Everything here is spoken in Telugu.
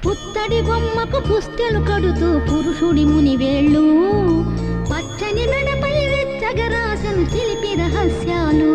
పుత్తడి బొమ్మకు పుస్తెలు కడుతూ పురుషుడి ముని వేళ్ళు పచ్చని మెడపై వెచ్చగరాసను చిలిపి రహస్యాలు